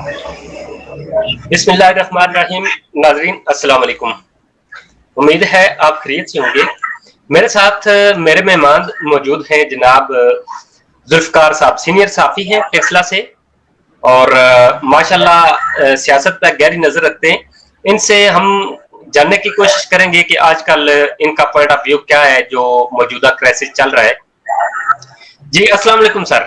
بسم اللہ الرحمن الرحیم. ناظرین السلام علیکم. امید ہے آپ خیریت سے ہوں گے. میرے ساتھ میرے مہمان موجود ہیں جناب ذوالفقار صاحب، سینئر صحافی ہیں فیصلہ سے، اور ماشاءاللہ سیاست پر گہری نظر رکھتے ہیں. ان سے ہم جاننے کی کوشش کریں گے کہ آج کل ان کا پوائنٹ آف ویو کیا ہے جو موجودہ کرائسس چل رہا ہے. جی السلام علیکم سر.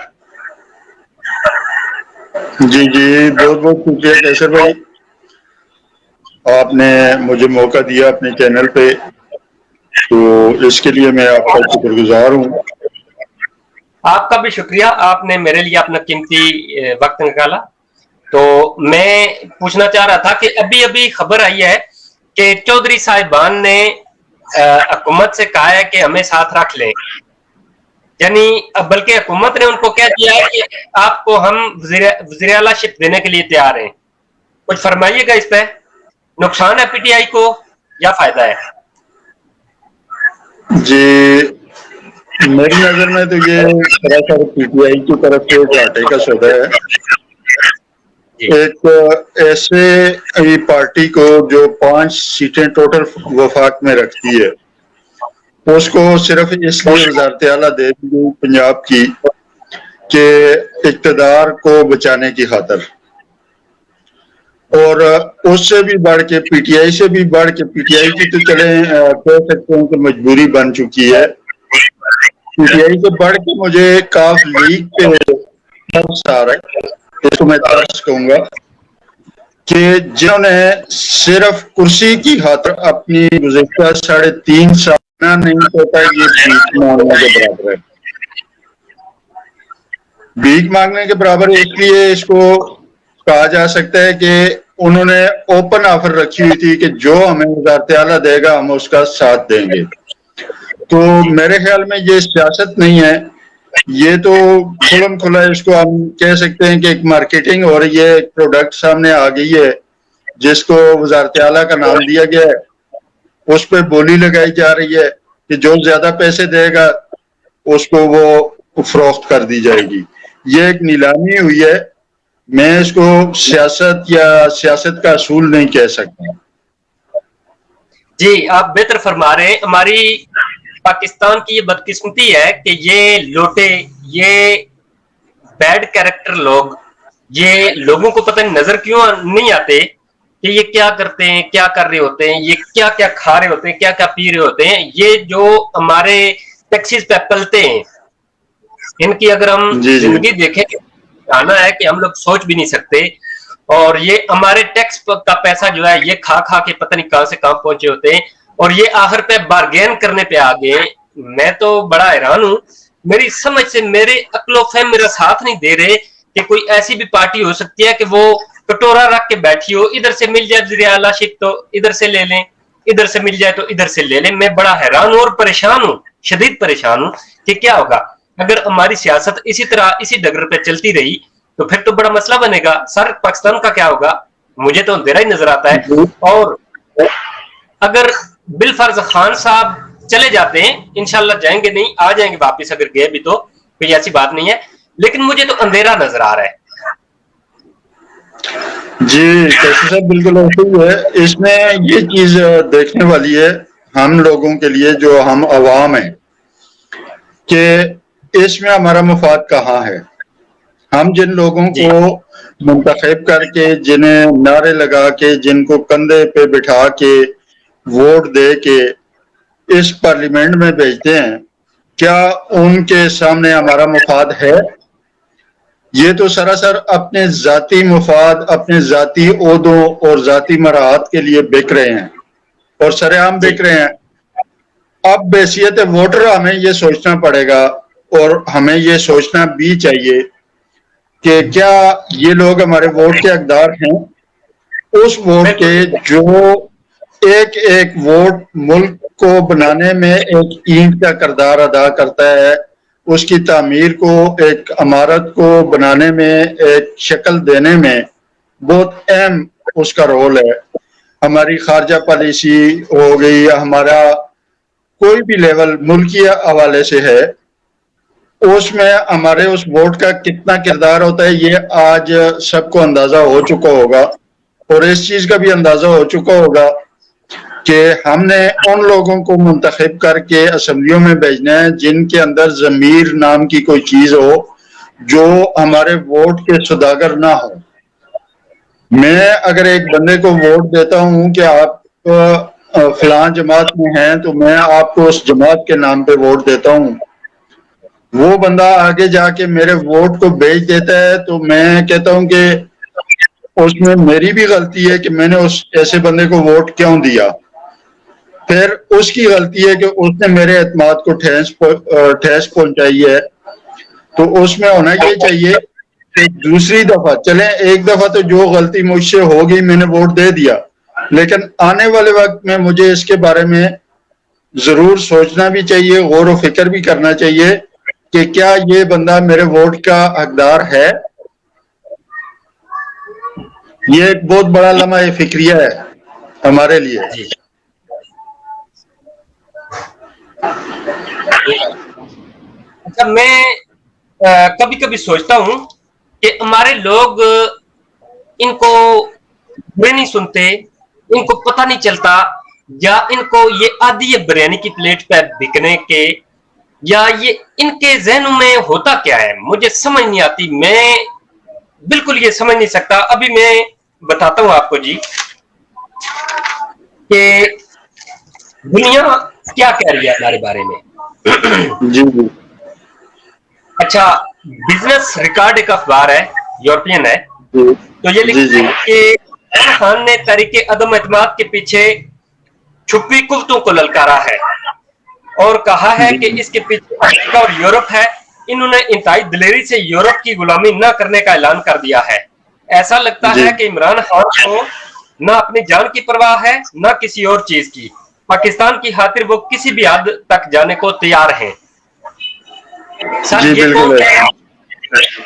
جی بہت بہت شکریہ کیسر بھائی، آپ نے مجھے موقع دیا اپنے چینل پہ، تو اس کے لیے میں آپ کا شکر گزار ہوں. آپ کا بھی شکریہ، آپ نے میرے لیے اپنا قیمتی وقت نکالا. تو میں پوچھنا چاہ رہا تھا کہ ابھی خبر آئی ہے کہ چودھری صاحبان نے حکومت سے کہا ہے کہ ہمیں ساتھ رکھ لیں، یعنی بلکہ حکومت نے ان کو کہہ دیا ہے کہ آپ کو ہم وزیر اعلیٰ شپ دینے کے لیے تیار ہیں. کچھ فرمائیے گا اس پہ، نقصان ہے پی ٹی آئی کو یا فائدہ ہے؟ جی میری نظر میں تو یہ سراسر پی ٹی آئی کی طرف سے گھاٹے کا سودا ہے. ایک ایسے پارٹی کو جو 5 سیٹیں ٹوٹل وفاق میں رکھتی ہے، اس کو صرف اس لیے وزارت اعلیٰ دے دی پنجاب کی کہ اقتدار کو بچانے کی خاطر، اور اس سے بھی بڑھ کے پی ٹی آئی سے بھی بڑھ کے، پی ٹی آئی کی تو چلیں کہہ سکتے ہیں کہ مجبوری بن چکی ہے، پی ٹی آئی سے بڑھ کے مجھے کاف لیگ پہ ترس آ رہا ہے، اس کو میں ترس کہوں گا، کہ جنہوں نے صرف کرسی کی خاطر اپنی گزشتہ 3.5 سال نہیں ہوتا، یہ بھیک مانگنے کے برابر ہے. بھیک مانگنے کے برابر اس لیے اس کو کہا جا سکتا ہے کہ انہوں نے اوپن آفر رکھی ہوئی تھی کہ جو ہمیں وزارت اعلیٰ دے گا ہم اس کا ساتھ دیں گے. تو میرے خیال میں یہ سیاست نہیں ہے، یہ تو کھلم کھلا اس کو ہم کہہ سکتے ہیں کہ ایک مارکیٹنگ ہو رہی ہے، ایک پروڈکٹ سامنے آ گئی ہے جس کو وزارت اعلیٰ کا نام دیا گیا ہے، اس پہ بولی لگائی جا رہی ہے کہ جو زیادہ پیسے دے گا اس کو وہ فروخت کر دی جائے گی. یہ ایک نیلامی ہوئی ہے. میں اس کو سیاست یا سیاست کا اصول نہیں کہہ سکتا. جی آپ بہتر فرما رہے ہیں. ہماری پاکستان کی یہ بدقسمتی ہے کہ یہ لوٹے، یہ بیڈ کیریکٹر لوگ، یہ لوگوں کو پتہ نظر کیوں نہیں آتے کہ یہ کیا کرتے ہیں، کیا کر رہے ہوتے ہیں، یہ کیا کیا کھا رہے ہوتے ہیں، کیا کیا پی رہے ہوتے ہیں. یہ جو ہمارے ٹیکسیز پہ پلتے ہیں، ان کی اگر ہم جی زندگی دیکھیں آنا ہے کہ ہم لوگ سوچ بھی نہیں سکتے. اور یہ ہمارے ٹیکس کا پیسہ جو ہے یہ کھا کھا کے پتہ نہیں کہاں سے کہاں پہنچے ہوتے ہیں، اور یہ آخر پہ بارگین کرنے پہ آ گئے. میں تو بڑا حیران ہوں، میری سمجھ سے میرے عقل و فہم میرا ساتھ نہیں دے رہے کہ کوئی ایسی بھی پارٹی ہو سکتی ہے کہ وہ کٹورا رکھ کے بیٹھی ہو، ادھر سے مل جائے وزیر اعلیٰ شپ تو ادھر سے لے لیں، ادھر سے مل جائے تو ادھر سے لے لیں. میں بڑا حیران ہوں اور پریشان ہوں، شدید پریشان ہوں کہ کیا ہوگا اگر ہماری سیاست اسی طرح اسی ڈگر پہ چلتی رہی تو پھر تو بڑا مسئلہ بنے گا. سر پاکستان کا کیا ہوگا؟ مجھے تو اندھیرا ہی نظر آتا ہے. اور اگر بالفرض خان صاحب چلے جاتے ہیں، انشاءاللہ جائیں گے نہیں، آ جائیں گے واپس، اگر گئے بھی تو کوئی ایسی بات نہیں ہے، لیکن مجھے تو اندھیرا نظر آ رہا ہے. جی کیسے صاحب بالکل ایسے ہی ہے. اس میں یہ چیز دیکھنے والی ہے ہم لوگوں کے لیے جو ہم عوام ہیں، کہ اس میں ہمارا مفاد کہاں ہے. ہم جن لوگوں جی کو منتخب کر کے، جنہیں نعرے لگا کے، جن کو کندھے پہ بٹھا کے ووٹ دے کے اس پارلیمنٹ میں بھیجتے ہیں، کیا ان کے سامنے ہمارا مفاد ہے؟ یہ تو سراسر اپنے ذاتی مفاد، اپنے ذاتی عہدوں اور ذاتی مراحت کے لیے بک رہے ہیں اور سرعام جی بک رہے ہیں. اب بحیثیت ووٹر ہمیں یہ سوچنا پڑے گا، اور ہمیں یہ سوچنا بھی چاہیے کہ کیا یہ لوگ ہمارے ووٹ کے حقدار ہیں. اس ووٹ کے بالکل. جو ایک ایک ووٹ ملک کو بنانے میں ایک اینٹ کا کردار ادا کرتا ہے، اس کی تعمیر کو، ایک عمارت کو بنانے میں، ایک شکل دینے میں بہت اہم اس کا رول ہے. ہماری خارجہ پالیسی ہو گئی، ہمارا کوئی بھی لیول ملکی حوالے سے ہے، اس میں ہمارے اس ووٹ کا کتنا کردار ہوتا ہے یہ آج سب کو اندازہ ہو چکا ہوگا، اور اس چیز کا بھی اندازہ ہو چکا ہوگا کہ ہم نے ان لوگوں کو منتخب کر کے اسمبلیوں میں بھیجنا ہے جن کے اندر ضمیر نام کی کوئی چیز ہو، جو ہمارے ووٹ کے سوداگر نہ ہو۔ میں اگر ایک بندے کو ووٹ دیتا ہوں کہ آپ فلاں جماعت میں ہیں تو میں آپ کو اس جماعت کے نام پہ ووٹ دیتا ہوں، وہ بندہ آگے جا کے میرے ووٹ کو بیچ دیتا ہے تو میں کہتا ہوں کہ اس میں میری بھی غلطی ہے کہ میں نے اس ایسے بندے کو ووٹ کیوں دیا، پھر اس کی غلطی ہے کہ اس نے میرے اعتماد کو ٹھیس پہنچائی ہے۔ تو اس میں ہونا یہ چاہیے کہ دوسری دفعہ چلیں، ایک دفعہ تو جو غلطی مجھ سے ہو گئی میں نے ووٹ دے دیا، لیکن آنے والے وقت میں مجھے اس کے بارے میں ضرور سوچنا بھی چاہیے، غور و فکر بھی کرنا چاہیے کہ کیا یہ بندہ میرے ووٹ کا حقدار ہے۔ یہ ایک بہت بڑا لمحہ فکریہ ہے ہمارے لیے۔ جی اچھا، میں کبھی کبھی سوچتا ہوں کہ ہمارے لوگ ان کو برے نہیں سنتے، ان کو پتہ نہیں چلتا، یا ان کو یہ عادی ہے بریانی کی پلیٹ پہ بکنے کے، یا یہ ان کے ذہنوں میں ہوتا کیا ہے، مجھے سمجھ نہیں آتی، میں بالکل یہ سمجھ نہیں سکتا۔ ابھی میں بتاتا ہوں آپ کو جی کہ دنیا کیا کہہ رہی ہے ہمارے بارے میں۔ جی جی اچھا، بزنس ریکارڈ ایک اخبار ہے، یورپین ہے، تو یہ جی لکھتا جی ہے کہ عمران خان نے تحریک عدم اعتماد کے پیچھے چھپی قوتوں کو للکارا ہے اور کہا ہے کہ اس کے پیچھے امریکہ اور یورپ ہے۔ انہوں نے انتہائی دلیری سے یورپ کی غلامی نہ کرنے کا اعلان کر دیا ہے۔ ایسا لگتا جی ہے کہ عمران خان کو نہ اپنی جان کی پرواہ ہے نہ کسی اور چیز کی۔ پاکستان کی خاطر وہ کسی بھی حد تک جانے کو تیار ہیں۔ سر جی یہ کون بالکل کہہ رہا ہے؟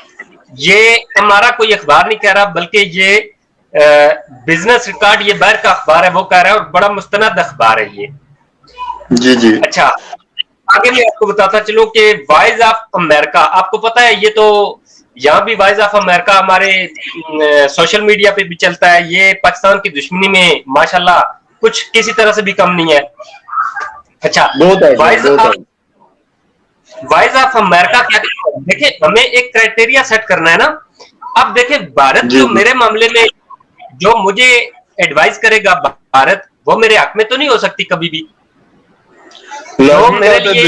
یہ ہمارا کوئی اخبار نہیں کہہ رہا، بلکہ یہ بزنس ریکارڈ، یہ باہر کا اخبار ہے، وہ کہہ رہا ہے، اور بڑا مستند اخبار ہے یہ۔ جی جی اچھا، آگے میں آپ کو بتاتا چلوں کہ وائس آف امریکہ، آپ کو پتا ہے یہ تو یہاں بھی وائس آف امریکہ ہمارے سوشل میڈیا پہ بھی چلتا ہے، یہ پاکستان کی دشمنی میں ماشاءاللہ کچھ کسی طرح سے بھی کم نہیں ہے۔ اچھا، بہت ہے وائس آف امریکہ کیا، دیکھیں ہمیں ایک کرائٹیریا سیٹ کرنا ہے نا۔ اب دیکھیں بھارت جی جو میرے معاملے میں جو مجھے ایڈوائز کرے گا، بھارت وہ میرے حق میں تو نہیں ہو سکتی کبھی بھی۔ جو میرے لیے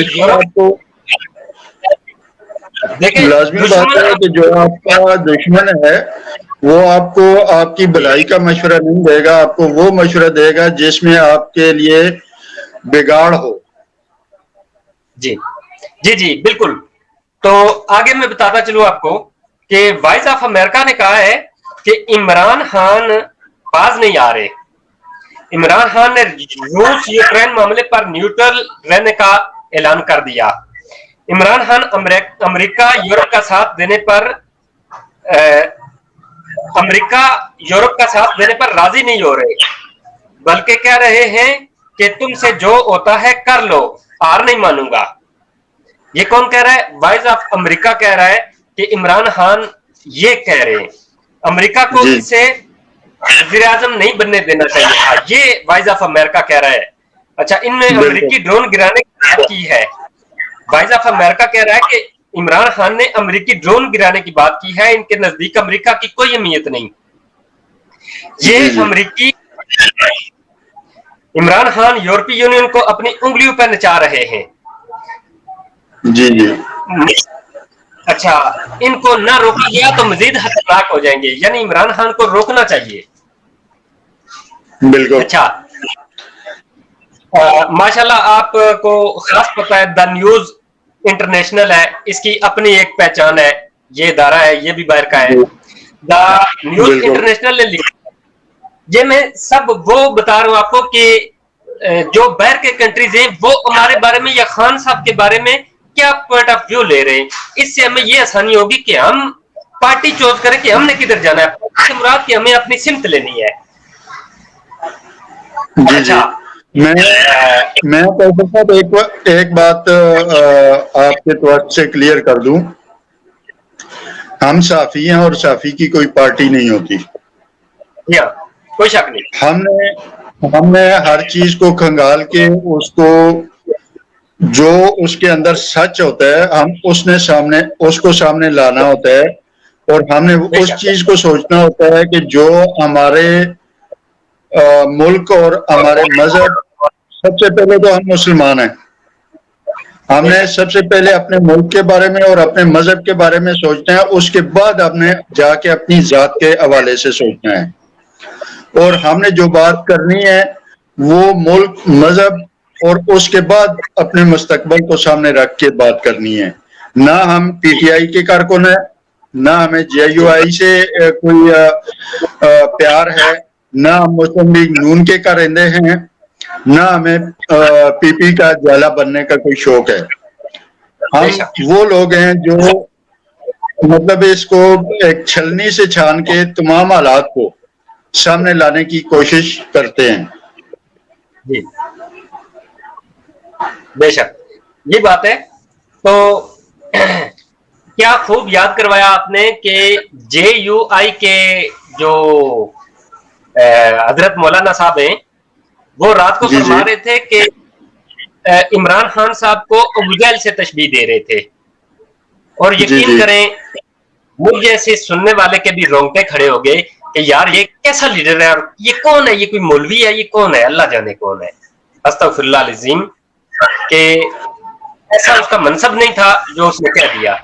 دیکھیں لازمی بات ہے کہ جو آپ کا دشمن ہے وہ آپ کو آپ کی بھلائی کا مشورہ نہیں دے گا، آپ کو وہ مشورہ دے گا جس میں آپ کے لیے بگاڑ ہو۔ جی جی جی بالکل۔ تو آگے میں بتاتا چلوں آپ کو کہ وائس آف امریکہ نے کہا ہے کہ عمران خان باز نہیں آ رہے۔ عمران خان نے روس یوکرین معاملے پر نیوٹرل رہنے کا اعلان کر دیا۔ عمران خان امریکہ یورپ کا ساتھ دینے پر راضی نہیں ہو رہے، بلکہ کہہ رہے ہیں کہ تم سے جو ہوتا ہے کر لو، ہار نہیں مانوں گا۔ یہ کون کہہ رہا ہے؟ وائس آف امریکہ کہہ رہا ہے کہ عمران خان یہ کہہ رہے ہیں امریکہ کو اسے وزیر اعظم نہیں بننے دینا چاہیے تھا، یہ وائس آف امریکہ کہہ رہا ہے۔ اچھا، ان نے امریکی ڈرون گرانے کی بات کی ہے۔ وائس آف امریکہ کہہ رہا ہے کہ عمران خان نے امریکی ڈرون گرانے کی بات کی ہے، ان کے نزدیک امریکہ کی کوئی اہمیت نہیں۔ یہ امریکی عمران خان یورپی یونین کو اپنی انگلیوں پر نچا رہے ہیں۔ جی جی اچھا، ان کو نہ روکا گیا تو مزید خطرناک ہو جائیں گے، یعنی عمران خان کو روکنا چاہیے۔ بالکل۔ اچھا، ماشاءاللہ آپ کو خاص پتہ ہے دا نیوز انٹرنیشنل ہے، اس کی اپنی ایک پہچان ہے، یہ ادارہ ہے، یہ بھی باہر کا ہے۔ دا نیوز انٹرنیشنل نے لکھا، یہ میں سب وہ بتا رہا ہوں آپ کو کہ جو باہر کے کنٹریز ہیں وہ ہمارے بارے میں یا خان صاحب کے بارے میں کیا پوائنٹ آف ویو لے رہے ہیں۔ اس سے ہمیں یہ آسانی ہوگی کہ ہم پارٹی چوز کریں کہ ہم نے کدھر جانا ہے، مراد کہ ہمیں اپنی سمت لینی ہے۔ اچھا، میں ڈاکٹر صاحب ایک بات آپ کے توقع سے کلیئر کر دوں. ہم صحافی ہیں اور صحافی کی کوئی پارٹی نہیں ہوتی. کوئی شک نہیں. ہم نے ہر چیز کو کھنگال کے اس کو جو اس کے اندر سچ ہوتا ہے ہم اس کو سامنے لانا ہوتا ہے, اور ہم نے اس چیز کو سوچنا ہوتا ہے کہ جو ہمارے ملک اور ہمارے مذہب, سب سے پہلے تو ہم مسلمان ہیں, ہم نے سب سے پہلے اپنے ملک کے بارے میں اور اپنے مذہب کے بارے میں سوچنا ہے, اس کے بعد ہم نے جا کے اپنی ذات کے حوالے سے سوچنا ہے. اور ہم نے جو بات کرنی ہے وہ ملک, مذہب اور اس کے بعد اپنے مستقبل کو سامنے رکھ کے بات کرنی ہے. نہ ہم پی ٹی آئی کے کارکن ہیں, نہ ہمیں جے یو آئی سے کوئی پیار ہے, نہ ہم مسلم لیگ نون کے کارندے ہیں, نہ ہمیں پی پی کا جالا بننے کا کوئی شوق ہے. ہم وہ لوگ ہیں جو مطلب اس کو ایک چھلنی سے چھان کے تمام حالات کو سامنے لانے کی کوشش کرتے ہیں. جی بے شک یہ بات ہے. تو کیا خوب یاد کروایا آپ نے کہ جے یو آئی کے جو حضرت مولانا صاحب ہیں وہ رات کو فرما رہے تھے کہ عمران خان صاحب کو ابو جہل سے تشبیہ دے رہے تھے, اور یقین کریں مجھ جیسے سننے والے کے بھی رونگٹے کھڑے ہو گئے کہ یار یہ کیسا لیڈر ہے, اور یہ کون ہے, یہ کوئی مولوی ہے, یہ کون ہے, اللہ جانے کون ہے. استغفر اللہ العظیم کہ ایسا اس کا منصب نہیں تھا جو اس نے کہہ دیا.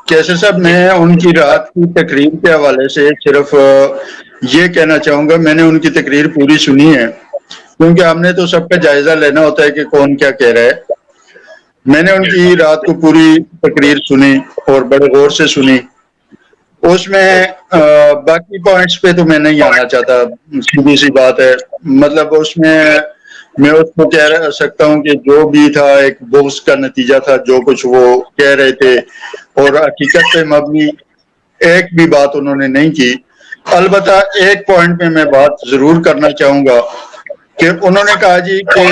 کیسے صاحب میں ان کی رات کی تقریر کے حوالے سے صرف یہ کہنا چاہوں گا, میں نے ان کی تقریر پوری سنی ہے کیونکہ ہم نے تو سب کا جائزہ لینا ہوتا ہے کہ کون کیا کہہ رہا ہے. میں نے ان کی رات کو پوری تقریر سنی اور بڑے غور سے سنی. اس میں باقی پوائنٹس پہ تو میں نہیں آنا چاہتا, سیدھی سی بات ہے. مطلب اس میں اس کو کہہ سکتا ہوں کہ جو بھی تھا ایک بغض کا نتیجہ تھا جو کچھ وہ کہہ رہے تھے, اور حقیقت پہ مبنی ایک بھی بات انہوں نے نہیں کی. البتہ ایک پوائنٹ پہ میں بات ضرور کرنا چاہوں گا کہ انہوں نے کہا جی کہ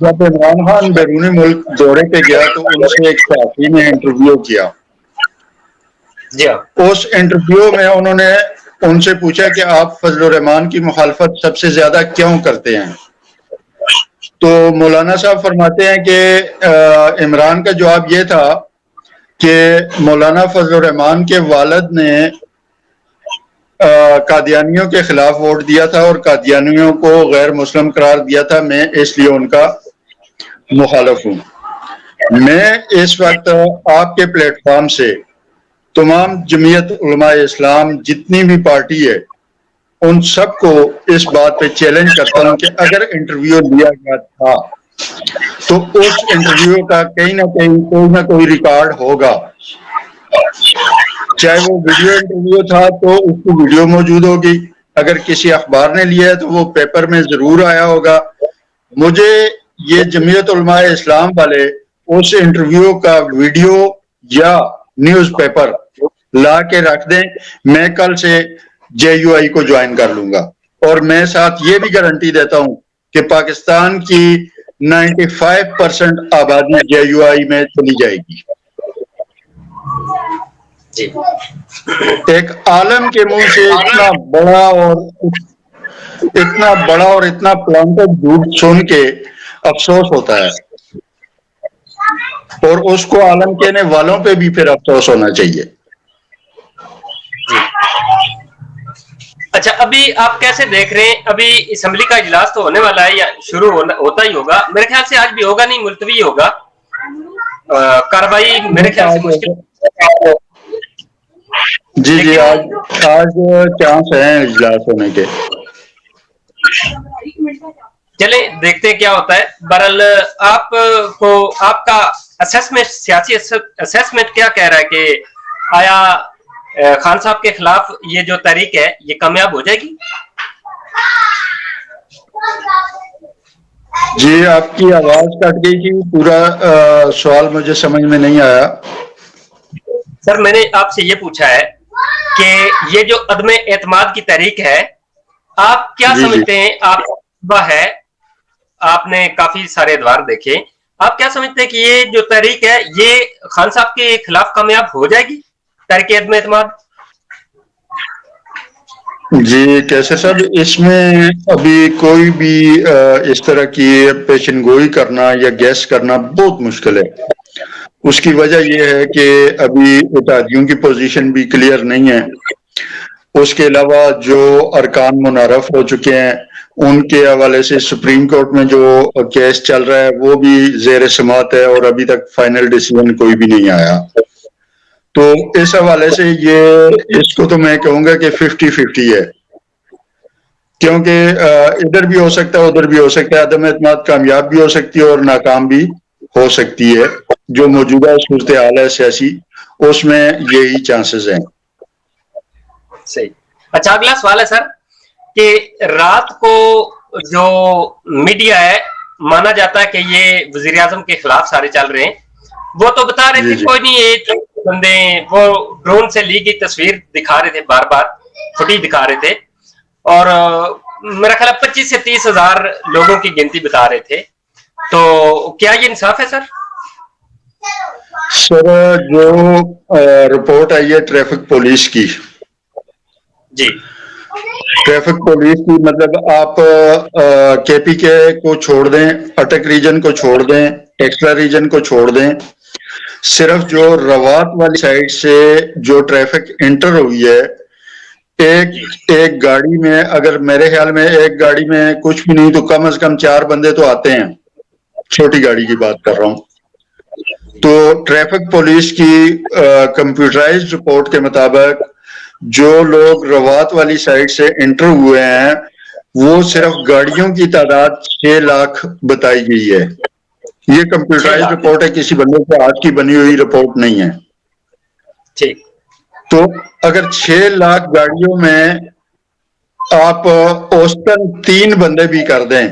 جب عمران خان بیرونی ملک دورے پہ گیا تو ان سے ایک صحافی نے انٹرویو کیا. اس انٹرویو میں انہوں نے ان سے پوچھا کہ آپ فضل الرحمان کی مخالفت سب سے زیادہ کیوں کرتے ہیں؟ تو مولانا صاحب فرماتے ہیں کہ عمران کا جواب یہ تھا کہ مولانا فضل الرحمان کے والد نے قادیانیوں کے خلاف ووٹ دیا تھا اور قادیانیوں کو غیر مسلم قرار دیا تھا, میں اس لیے ان کا مخالف ہوں. میں اس وقت آپ کے پلیٹ فارم سے تمام جمعیت علماء اسلام جتنی بھی پارٹی ہے ان سب کو اس بات پہ چیلنج کرتا ہوں کہ اگر انٹرویو لیا گیا تھا تو اس انٹرویو کا کہیں نہ کوئی ریکارڈ ہوگا. چاہے وہ ویڈیو انٹرویو تھا تو اس کی ویڈیو موجود ہوگی, اگر کسی اخبار نے لیا ہے تو وہ پیپر میں ضرور آیا ہوگا. مجھے یہ جمعیت علماء اسلام والے اس انٹرویو کا ویڈیو یا نیوز پیپر لا کے رکھ دیں, میں کل سے جے یو آئی کو جوائن کر لوں گا. اور میں ساتھ یہ بھی گارنٹی دیتا ہوں کہ پاکستان کی 95% آبادی جے یو آئی میں چلی جائے گی. ایک عالم کے منہ سے اتنا بڑا اور اتنا پلانٹڈ جھوٹ سن کے افسوس ہوتا ہے, اور اس کو عالم کہنے والوں پہ بھی پھر افسوس ہونا چاہیے. اچھا, ابھی آپ کیسے دیکھ رہے ہیں, ابھی اسمبلی کا اجلاس تو ہونے والا ہے یا شروع ہوتا ہی ہوگا, میرے خیال سے آج بھی ہوگا نہیں, ملتوی ہوگا کاروائی میرے خیال سے مشکل. جی آج چانس ہیں اجلاس ہونے کے. چلیں دیکھتے ہیں کیا ہوتا ہے. بہرحال آپ کا اسیسمنٹ, سیاسی اسیسمنٹ کیا کہہ رہا ہے کہ آیا خان صاحب کے خلاف یہ جو تحریک ہے یہ کامیاب ہو جائے گی؟ جی آپ کی آواز کٹ گئی تھی, پورا سوال مجھے سمجھ میں نہیں آیا. سر میں نے آپ سے یہ پوچھا ہے کہ یہ جو عدم اعتماد کی تحریک ہے، آپ کیا سمجھتے ہیں؟ آپ ہے، آپ نے کافی سارے ادوار دیکھے، آپ کیا سمجھتے ہیں کہ یہ جو تحریک ہے یہ خان صاحب کے خلاف کامیاب ہو جائے گی، تحریک عدم اعتماد؟ جی کیسے صاحب، اس میں ابھی کوئی بھی اس طرح کی پیشن گوئی کرنا یا گیس کرنا بہت مشکل ہے۔ اس کی وجہ یہ ہے کہ ابھی اتحادیوں کی پوزیشن بھی کلیئر نہیں ہے، اس کے علاوہ جو ارکان منعرف ہو چکے ہیں ان کے حوالے سے سپریم کورٹ میں جو کیس چل رہا ہے وہ بھی زیر سماعت ہے، اور ابھی تک فائنل ڈیسیژن کوئی بھی نہیں آیا۔ تو اس حوالے سے اس کو تو میں کہوں گا کہ 50-50 ہے، کیونکہ ادھر بھی ہو سکتا ہے ادھر بھی ہو سکتا ہے، عدم اعتماد کامیاب بھی ہو سکتی ہے اور ناکام بھی ہو سکتی ہے۔ جو موجودہ صورتحال ہے سیاسی، اس میں یہی چانسز ہیں۔ صحیح۔ اچھا، اگلا سوال ہے سر کہ رات کو جو میڈیا ہے مانا جاتا ہے کہ یہ وزیر اعظم کے خلاف سارے چل رہے ہیں، وہ تو بتا رہے تھے کوئی نہیں، یہ بندے وہ ڈرون سے لی گئی تصویر دکھا رہے تھے، بار بار فوٹیج دکھا رہے تھے، اور میرا خیال 25 سے 30 ہزار لوگوں کی گنتی بتا رہے تھے۔ تو کیا یہ انصاف ہے سر؟ سر جو رپورٹ آئی ہے ٹریفک پولیس کی، جی ٹریفک پولیس کی، مطلب آپ کے پی کے کو چھوڑ دیں، اٹک ریجن کو چھوڑ دیں، ٹیکسلا ریجن کو چھوڑ دیں، صرف جو روات والی سائڈ سے جو ٹریفک انٹر ہوئی ہے، ایک گاڑی میں، اگر میرے خیال میں ایک گاڑی میں کچھ بھی نہیں تو کم از کم 4 بندے تو آتے ہیں، چھوٹی گاڑی کی بات کر رہا ہوں۔ تو ٹریفک پولیس کی کمپیوٹرائزڈ رپورٹ کے مطابق جو لوگ روات والی سائڈ سے انٹر ہوئے ہیں وہ صرف گاڑیوں کی تعداد 6 لاکھ بتائی گئی ہے۔ یہ کمپیوٹرائزڈ رپورٹ ہے، کسی بندے کے ہاتھ کی بنی ہوئی رپورٹ نہیں ہے۔ ٹھیک۔ تو اگر 6 لاکھ گاڑیوں میں آپ اوسطاً 3 بندے بھی کر دیں،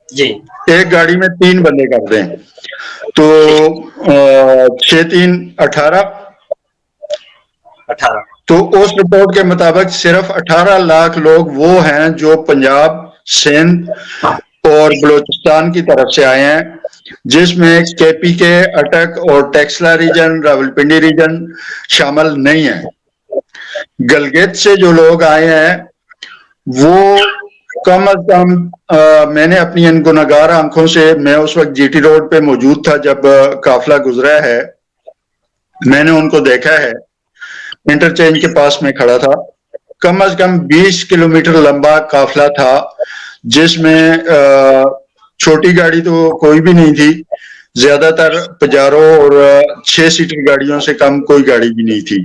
جی ایک گاڑی میں 3 بندے کر دیں تو 6×3 18، تو اس رپورٹ کے مطابق صرف 18 لاکھ لوگ وہ ہیں جو پنجاب، سندھ اور بلوچستان کی طرف سے آئے ہیں، جس میں کے پی کے، اٹک اور ٹیکسلا ریجن، راولپنڈی ریجن شامل نہیں ہے۔ گلگت سے جو لوگ آئے ہیں وہ کم از کم، میں نے اپنی ان گناہگار آنکھوں سے، میں اس وقت جی ٹی روڈ پہ موجود تھا جب قافلہ گزرا ہے، میں نے ان کو دیکھا ہے، انٹرچینج کے پاس میں کھڑا تھا، کم از کم 20 کلومیٹر لمبا قافلہ تھا، جس میں چھوٹی گاڑی تو کوئی بھی نہیں تھی، زیادہ تر پجارو اور 6 سیٹر گاڑیوں سے کم کوئی گاڑی بھی نہیں تھی،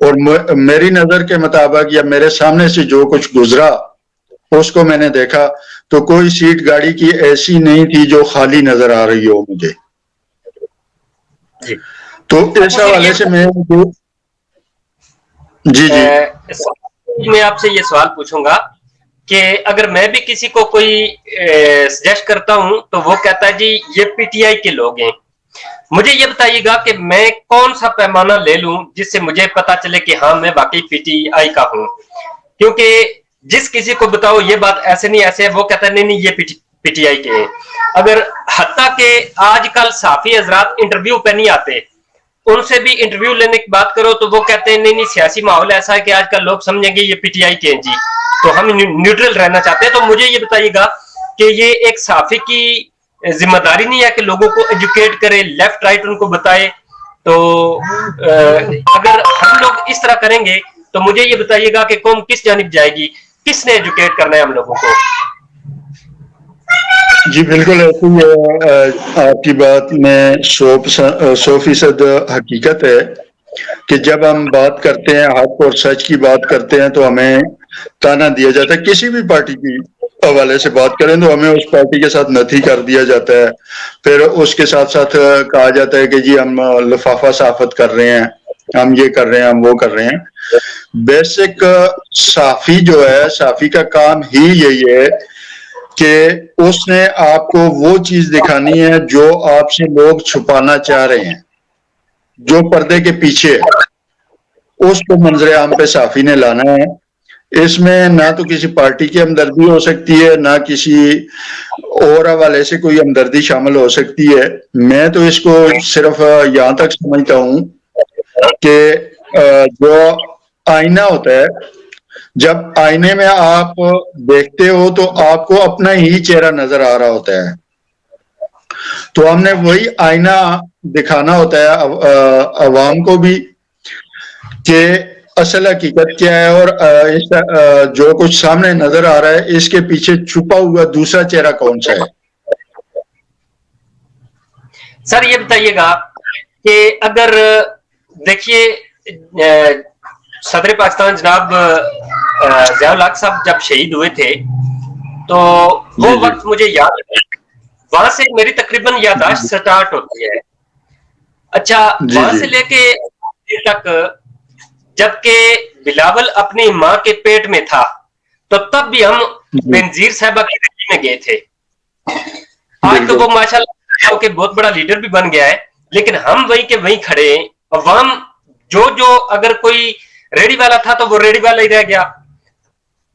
اور میری نظر کے مطابق یا میرے سامنے سے جو کچھ گزرا اس کو میں نے دیکھا تو کوئی سیٹ گاڑی کی ایسی نہیں تھی جو خالی نظر آ رہی ہو مجھے۔ تو اس حوالے سے میں میں آپ سے یہ سوال پوچھوں گا کہ اگر میں بھی کسی کو کوئی سجیسٹ کرتا ہوں تو وہ کہتا ہے جی یہ پی ٹی آئی کے لوگ ہیں، مجھے یہ بتائیے گا کہ میں کون سا پیمانہ لے لوں جس سے مجھے پتا چلے کہ ہاں میں واقعی پی ٹی آئی کا ہوں؟ کیونکہ جس کسی کو بتاؤ یہ بات ایسے نہیں ایسے ہے، وہ کہتا ہے نہیں نہیں یہ پی ٹی آئی کے ہیں۔ اگر حتیٰ کہ آج کل صحافی حضرات انٹرویو پہ نہیں آتے، ان سے بھی انٹرویو لینے کی بات کرو تو وہ کہتے ہیں نہیں نہیں سیاسی ماحول ایسا ہے کہ آج کل لوگ سمجھیں گے یہ پی ٹی آئی کے ہیں جی، تو ہم نیوٹرل رہنا چاہتے ہیں۔ تو مجھے یہ بتائیے گا کہ یہ ایک صحافی کی ذمہ داری نہیں ہے کہ لوگوں کو ایجوکیٹ کرے، لیفٹ رائٹ ان کو بتائے؟ تو اگر ہم لوگ اس طرح کریں گے تو مجھے یہ بتائیے گا کہ قوم کس جانب جائے گی؟ کس نے ایجوکیٹ کرنا ہے ہم لوگوں کو؟ جی بالکل ایسی ہے، آپ کی بات میں 100% حقیقت ہے کہ جب ہم بات کرتے ہیں حق اور سچ کی بات کرتے ہیں تو ہمیں تانا دیا جاتا ہے، کسی بھی پارٹی کی حوالے سے بات کریں تو ہمیں اس پارٹی کے ساتھ نتھی کر دیا جاتا ہے، پھر اس کے ساتھ ساتھ کہا جاتا ہے کہ جی ہم لفافہ صحافت کر رہے ہیں، ہم یہ کر رہے ہیں، ہم وہ کر رہے ہیں۔ بیسک صحافی جو ہے، صحافی کا کام ہی یہی ہے کہ اس نے آپ کو وہ چیز دکھانی ہے جو آپ سے لوگ چھپانا چاہ رہے ہیں، جو پردے کے پیچھے ہے، اس کو منظر عام پہ صحافی نے لانا ہے. اس میں نہ تو کسی پارٹی کی ہمدردی ہو سکتی ہے، نہ کسی اور حوالے سے کوئی ہمدردی شامل ہو سکتی ہے. میں تو اس کو صرف یہاں تک سمجھتا ہوں کہ جو آئینہ ہوتا ہے، جب آئینے میں آپ دیکھتے ہو تو آپ کو اپنا ہی چہرہ نظر آ رہا ہوتا ہے، تو ہم نے وہی آئینہ دکھانا ہوتا ہے عوام کو بھی کہ اصل حقیقت کیا ہے، اور جو کچھ سامنے نظر آ رہا ہے اس کے پیچھے چھپا ہوا دوسرا چہرہ کون سا ہے. سر یہ بتائیے گا کہ اگر دیکھیے صدر پاکستان جناب ضیاء الحق صاحب جب شہید ہوئے تھے تو وہ وقت مجھے یاد ہے، وہاں سے میری تقریباً یادداشت سٹارٹ ہوتی ہے. اچھا، وہاں سے لے کے تک جبکہ بلاول اپنی ماں کے پیٹ میں تھا تو تب بھی ہم بنظیر صاحبہ کی رہی میں گئے تھے. آج تو وہ ماشاءاللہ کہ بہت بڑا لیڈر بھی بن گیا ہے، لیکن ہم وہیں کے وہیں کھڑے ہیں. عوام جو اگر کوئی ریڑی والا تھا تو وہ ریڑی والا ہی رہ گیا،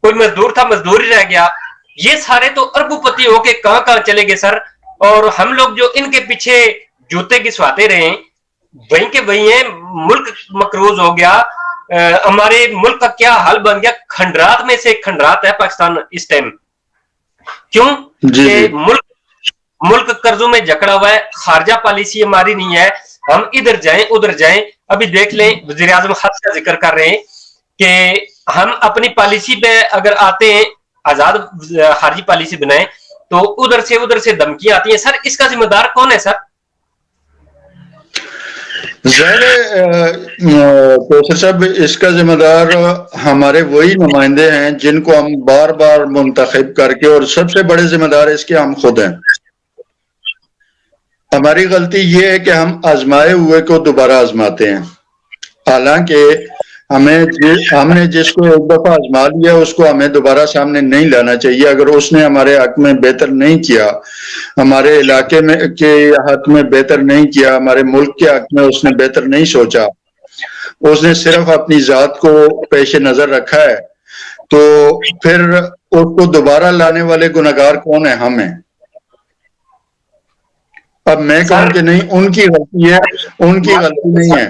کوئی مزدور تھا مزدور ہی رہ گیا. یہ سارے تو اربوں پتی ہو کے کہاں کہاں چلے گئے سر، اور ہم لوگ جو ان کے پیچھے جوتے گھسواتے رہے وہیں کے وہیں ہیں. ملک مقروض ہو گیا، ہمارے ملک کا کیا حال بن گیا. کھنڈرات میں سے کھنڈرات ہے پاکستان اس ٹائم. کیوں کہ ملک قرضوں میں جکڑا ہوا ہے، خارجہ پالیسی ہماری نہیں ہے. ہم ادھر جائیں ادھر جائیں. ابھی دیکھ لیں وزیر اعظم خط کا ذکر کر رہے ہیں کہ ہم اپنی پالیسی پہ اگر آتے ہیں آزاد خارجی پالیسی بنائیں تو ادھر سے دھمکیاں آتی ہیں. سر اس کا ذمہ دار کون ہے سر؟ پروفیسر صاحب، اس کا ذمہ دار ہمارے وہی نمائندے ہیں جن کو ہم بار بار منتخب کر کے، اور سب سے بڑے ذمہ دار اس کے ہم خود ہیں. ہماری غلطی یہ ہے کہ ہم آزمائے ہوئے کو دوبارہ آزماتے ہیں، حالانکہ ہم نے جس کو ایک دفعہ آزما لیا اس کو ہمیں دوبارہ سامنے نہیں لانا چاہیے. اگر اس نے ہمارے حق میں بہتر نہیں کیا، ہمارے علاقے میں کے حق میں بہتر نہیں کیا، ہمارے ملک کے حق میں اس نے بہتر نہیں سوچا، اس نے صرف اپنی ذات کو پیش نظر رکھا ہے، تو پھر اس کو دوبارہ لانے والے گناہگار کون ہیں؟ ہم ہیں. اب میں کہوں کہ نہیں ان کی غلطی ہے، ان کی غلطی نہیں ہے.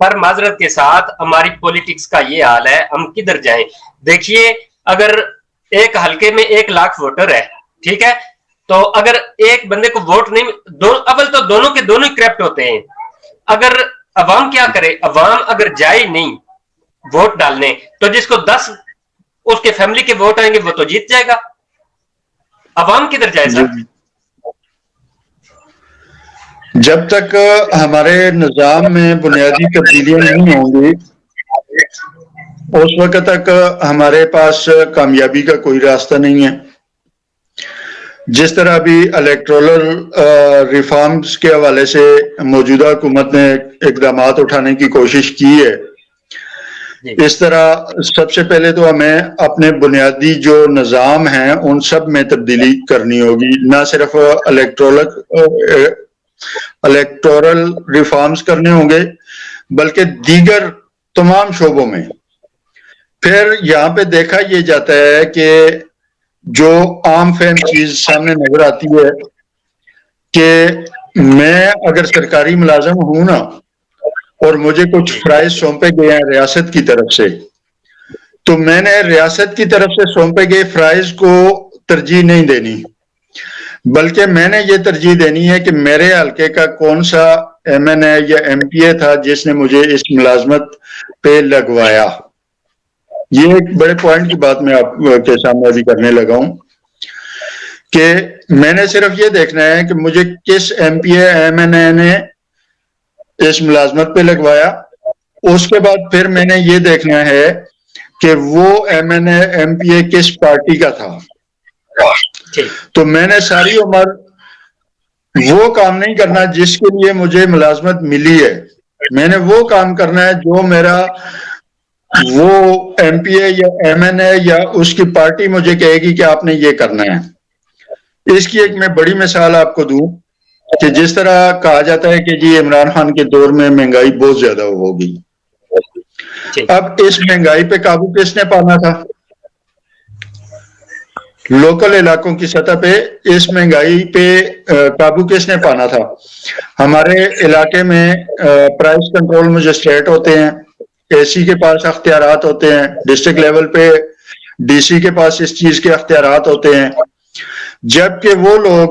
پر معذرت کے ساتھ ہماری پولیٹکس کا یہ حال ہے، ہم کدھر جائیں؟ دیکھیے اگر ایک حلقے میں 1,00,000 ووٹر ہے، ٹھیک ہے، تو اگر ایک بندے کو ووٹ نہیں، اول تو دونوں کے دونوں ہی کرپٹ ہوتے ہیں. اگر عوام کیا کرے؟ عوام اگر جائے نہیں ووٹ ڈالنے تو جس کو 10 اس کے فیملی کے ووٹ آئیں گے وہ تو جیت جائے گا. عوام کدھر جائے سر؟ جب تک ہمارے نظام میں بنیادی تبدیلیاں نہیں ہوں گی اس وقت تک ہمارے پاس کامیابی کا کوئی راستہ نہیں ہے. جس طرح ابھی الیکٹورل ریفارمز کے حوالے سے موجودہ حکومت نے اقدامات اٹھانے کی کوشش کی ہے، اس طرح سب سے پہلے تو ہمیں اپنے بنیادی جو نظام ہیں ان سب میں تبدیلی کرنی ہوگی، نہ صرف الیکٹورل ریفارمز کرنے ہوں گے بلکہ دیگر تمام شعبوں میں. پھر یہاں پہ دیکھا یہ جاتا ہے کہ جو عام فہم چیز سامنے نظر آتی ہے کہ میں اگر سرکاری ملازم ہوں نا اور مجھے کچھ فرائض سونپے گئے ہیں ریاست کی طرف سے، تو میں نے ریاست کی طرف سے سونپے گئے فرائض کو ترجیح نہیں دینی، بلکہ میں نے یہ ترجیح دینی ہے کہ میرے حلقے کا کون سا ایم این اے یا ایم پی اے تھا جس نے مجھے اس ملازمت پہ لگوایا. یہ ایک بڑے پوائنٹ کی بات میں آپ کے سامنے ابھی کرنے لگا ہوں کہ میں نے صرف یہ دیکھنا ہے کہ مجھے کس M P A M N A نے اس ملازمت پہ لگوایا. اس کے بعد پھر میں نے یہ دیکھنا ہے کہ وہ M N A M P A کس پارٹی کا تھا. تو میں نے ساری عمر وہ کام نہیں کرنا جس کے لیے مجھے ملازمت ملی ہے، میں نے وہ کام کرنا ہے جو میرا وہ ایم پی اے یا ایم این اے یا اس کی پارٹی مجھے کہے گی کہ آپ نے یہ کرنا ہے. اس کی ایک میں بڑی مثال آپ کو دوں کہ جس طرح کہا جاتا ہے کہ جی عمران خان کے دور میں مہنگائی بہت زیادہ ہو گئی، اب اس مہنگائی پہ قابو کس نے پانا تھا؟ لوکل علاقوں کی سطح پہ اس مہنگائی پہ قابو کس نے پانا تھا؟ ہمارے علاقے میں پرائس کنٹرول مجسٹریٹ ہوتے ہیں، اے سی کے پاس اختیارات ہوتے ہیں، ڈسٹرکٹ لیول پہ ڈی سی کے پاس اس چیز کے اختیارات ہوتے ہیں، جبکہ وہ لوگ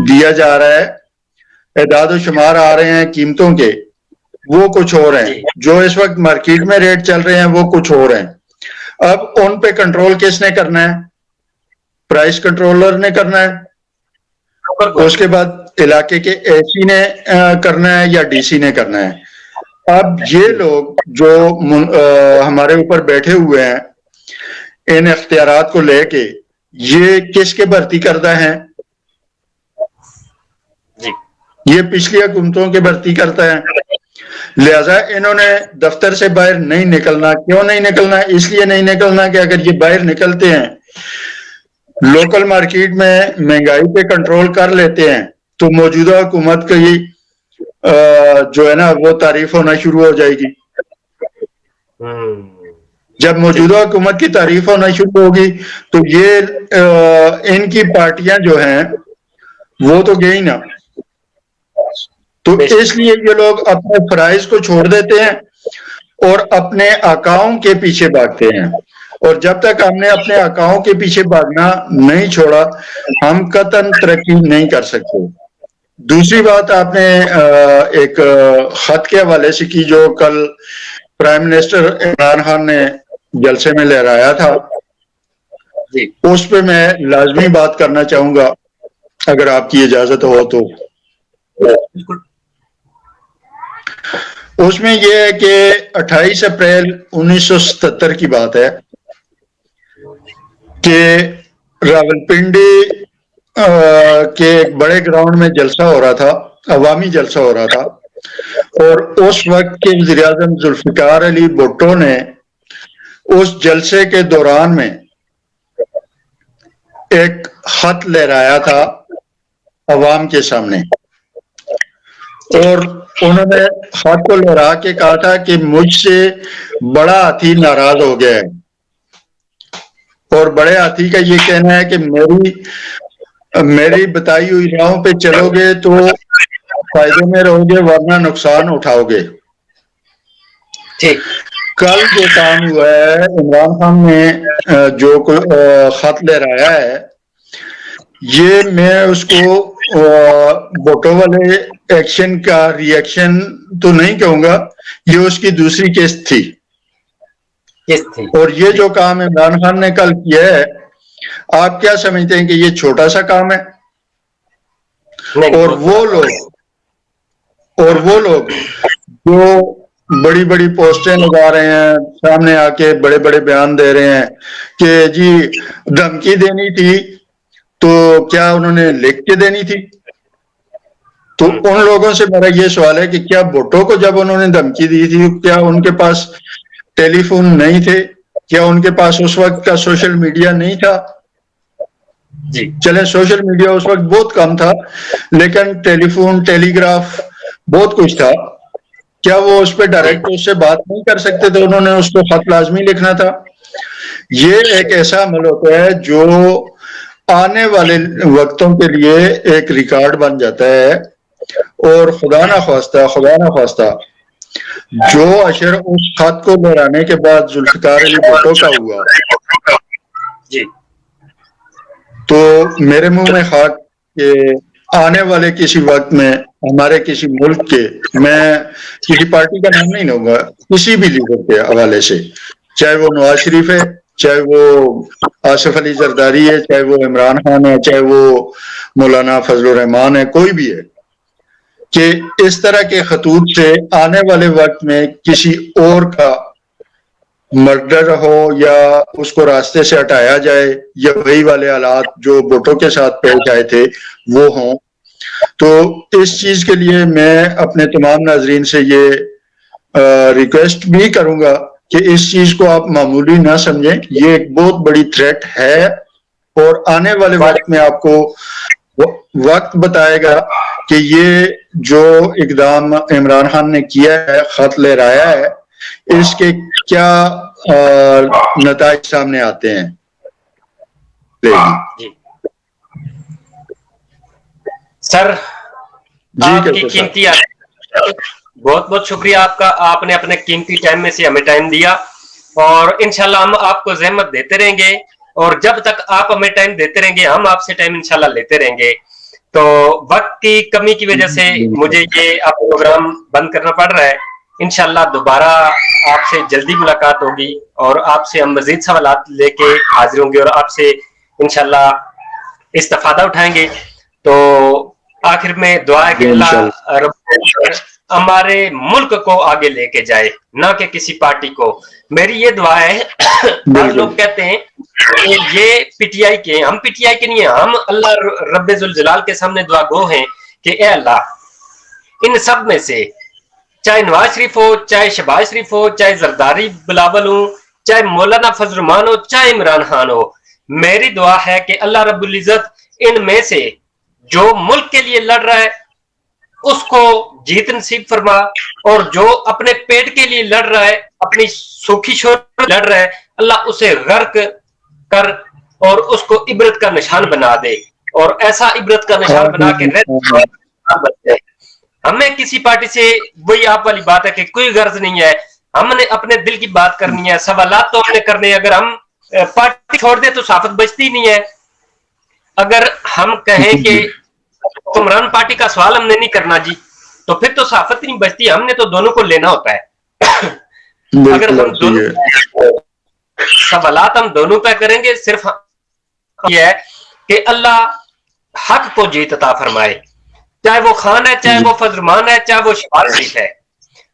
دیا جا رہا ہے، اعداد و شمار آ رہے ہیں قیمتوں کے، وہ کچھ اور ہیں، جو اس وقت مارکیٹ میں ریٹ چل رہے ہیں وہ کچھ اور ہیں۔ اب ان پہ کنٹرول کس نے کرنا ہے؟ پرائس کنٹرولر نے کرنا ہے، اس کے بعد علاقے کے اے سی نے کرنا ہے یا ڈی سی نے کرنا ہے۔ اب یہ لوگ جو ہمارے اوپر بیٹھے ہوئے ہیں ان اختیارات کو لے کے، یہ کس کے بھرتی کردہ ہیں؟ یہ پچھلی حکومتوں کے بھرتی کرتا ہے، لہذا انہوں نے دفتر سے باہر نہیں نکلنا۔ کیوں نہیں نکلنا؟ اس لیے نہیں نکلنا کہ اگر یہ باہر نکلتے ہیں، لوکل مارکیٹ میں مہنگائی پہ کنٹرول کر لیتے ہیں، تو موجودہ حکومت کی جو ہے نا وہ تعریف ہونا شروع ہو جائے گی۔ جب موجودہ حکومت کی تعریف ہونا شروع ہوگی تو یہ ان کی پارٹیاں جو ہیں وہ تو گئی نا۔ تو اس لیے یہ لوگ اپنے فرائض کو چھوڑ دیتے ہیں اور اپنے آقاؤں کے پیچھے بھاگتے ہیں، اور جب تک ہم نے اپنے آقاؤں کے پیچھے بھاگنا نہیں چھوڑا ہم قطعاً ترقی نہیں کر سکتے۔ دوسری بات آپ نے ایک خط کے حوالے سے کی جو کل پرائم منسٹر عمران خان نے جلسے میں لہرایا تھا، اس پہ میں لازمی بات کرنا چاہوں گا اگر آپ کی اجازت ہو تو۔ اس میں یہ ہے کہ 28 اپریل 1977 کی بات ہے کہ راولپنڈی کے ایک بڑے گراؤنڈ میں جلسہ ہو رہا تھا، عوامی جلسہ ہو رہا تھا، اور اس وقت کے وزیر اعظم ذوالفقار علی بھٹو نے اس جلسے کے دوران میں ایک خط لہرایا تھا عوام کے سامنے، اور انہوں نے خط کو لہرا کے کہا تھا کہ مجھ سے بڑا ہاتھی ناراض ہو گیا ہے، اور بڑے ہاتھی کا یہ کہنا ہے کہ میری بتائی ہوئی راہوں پہ چلو گے تو فائدے میں رہو گے ورنہ نقصان اٹھاؤ گے۔ کل جو کام ہوا ہے، عمران خان نے جو خط لہرایا ہے، یہ میں اس کو بھٹو والے ایکشن کا ری ایکشن تو نہیں کہوں گا، یہ اس کی دوسری قسط تھی۔ اور یہ جو کام عمران خان نے کل کیا ہے، آپ کیا سمجھتے ہیں کہ یہ چھوٹا سا کام ہے؟ اور وہ لوگ جو بڑی بڑی پوسٹیں لگا رہے ہیں، سامنے آ کے بڑے بڑے بیان دے رہے ہیں کہ جی دھمکی دینی تھی تو کیا انہوں نے لکھ کے دینی تھی؟ تو ان لوگوں سے میرا یہ سوال ہے کہ کیا بھٹو کو جب انہوں نے دھمکی دی تھی کیا ان کے پاس ٹیلی فون نہیں تھے؟ کیا ان کے پاس اس وقت کا سوشل میڈیا نہیں تھا؟ چلیں سوشل میڈیا اس وقت بہت کم تھا لیکن ٹیلی فون، ٹیلی گراف بہت کچھ تھا۔ کیا وہ اس پہ ڈائریکٹ اس سے بات نہیں کر سکتے تھے؟ انہوں نے اس کو خط لازمی لکھنا تھا۔ یہ ایک ایسا عمل ہوتا ہے جو آنے والے وقتوں کے لیے ایک ریکارڈ بن جاتا ہے، اور خدا نہ خواستہ جو اشر اس خط کو لہرانے کے بعد ذوالفقار علی بھٹو کا ہوا تو میرے منہ میں خاک کہ آنے والے کسی وقت میں ہمارے کسی ملک کے، میں کسی پارٹی کا نام نہیں لوں گا، کسی بھی لیڈر کے حوالے سے، چاہے وہ نواز شریف ہے، چاہے وہ آصف علی زرداری ہے، چاہے وہ عمران خان ہے، چاہے وہ مولانا فضل الرحمان ہے، کوئی بھی ہے، کہ اس طرح کے خطوط سے آنے والے وقت میں کسی اور کا مرڈر ہو یا اس کو راستے سے ہٹایا جائے یا وہی والے حالات جو بھٹو کے ساتھ پیش آئے تھے وہ ہوں۔ تو اس چیز کے لیے میں اپنے تمام ناظرین سے یہ ریکویسٹ بھی کروں گا کہ اس چیز کو آپ معمولی نہ سمجھیں، یہ ایک بہت بڑی تھریٹ ہے، اور آنے والے وقت میں آپ کو وقت بتائے گا کہ یہ جو اقدام عمران خان نے کیا ہے، خط لہرایا ہے، اس کے کیا نتائج سامنے آتے ہیں؟ جی سر، آپ کی قیمتی بہت بہت شکریہ آپ کا، آپ نے اپنے قیمتی ٹائم میں سے ہمیں ٹائم دیا، اور انشاءاللہ ہم آپ کو زحمت دیتے رہیں گے، اور جب تک آپ ہمیں ٹائم دیتے رہیں گے ہم آپ سے ٹائم انشاءاللہ لیتے رہیں گے۔ تو وقت کی کمی کی وجہ سے مجھے یہ آپ پروگرام بند کرنا پڑ رہا ہے، انشاءاللہ دوبارہ آپ سے جلدی ملاقات ہوگی، اور آپ سے ہم مزید سوالات لے کے حاضر ہوں گے، اور آپ سے انشاءاللہ استفادہ اٹھائیں گے۔ تو آخر میں دعا ہے کہ اللہ رب ہمارے ملک کو آگے لے کے جائے، نہ کہ کسی پارٹی کو۔ میری یہ دعا ہے، بعض لوگ کہتے ہیں کہ یہ پی ٹی آئی کے، ہم پی ٹی آئی کے نہیں ہیں، ہم اللہ رب ذوالجلال کے سامنے دعا گو ہیں کہ اے اللہ ان سب میں سے، چاہے نواز شریف ہو، چاہے شہباز شریف ہو، چاہے زرداری بلاول ہو، چاہے مولانا فضل الرحمان ہو، چاہے عمران خان ہو، میری دعا ہے کہ اللہ رب العزت ان میں سے جو ملک کے لیے لڑ رہا ہے اس کو جیت نصیب فرما، اور جو اپنے پیٹ کے لیے لڑ رہا ہے، اپنی سوکھی شہرت لڑ رہا ہے، اللہ اسے غرق کر اور اس کو عبرت کا نشان بنا دے، اور ایسا عبرت کا نشان بنا کے رہے۔ ہمیں کسی پارٹی سے، وہی آپ والی بات ہے کہ کوئی غرض نہیں ہے، ہم نے اپنے دل کی بات کرنی ہے، سوالات تو ہم نے کرنے ہیں۔ اگر ہم پارٹی چھوڑ دیں تو صحافت بچتی نہیں ہے۔ اگر ہم کہیں کہ حکمران پارٹی کا سوال ہم نے نہیں کرنا جی، تو پھر تو صحافت نہیں بچتی، ہم نے تو دونوں کو لینا ہوتا ہے۔ اگر ہم دونوں سوالات ہم دونوں پہ کریں گے، صرف یہ ہے کہ اللہ حق کو جیت عطا فرمائے، چاہے وہ خان ہے، چاہے وہ فضل الرحمان ہے، چاہے وہ شہباز شریف ہے،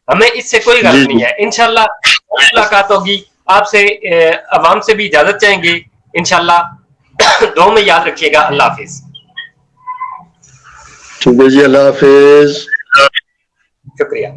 ہمیں اس سے کوئی غرض نہیں ہے۔ انشاءاللہ ملاقات ہوگی آپ سے، عوام سے بھی اجازت چاہیں گے انشاءاللہ۔ دو میں یاد رکھیے گا۔ اللہ حافظ۔ ٹھیک ہے جی، اللہ حافظ، شکریہ۔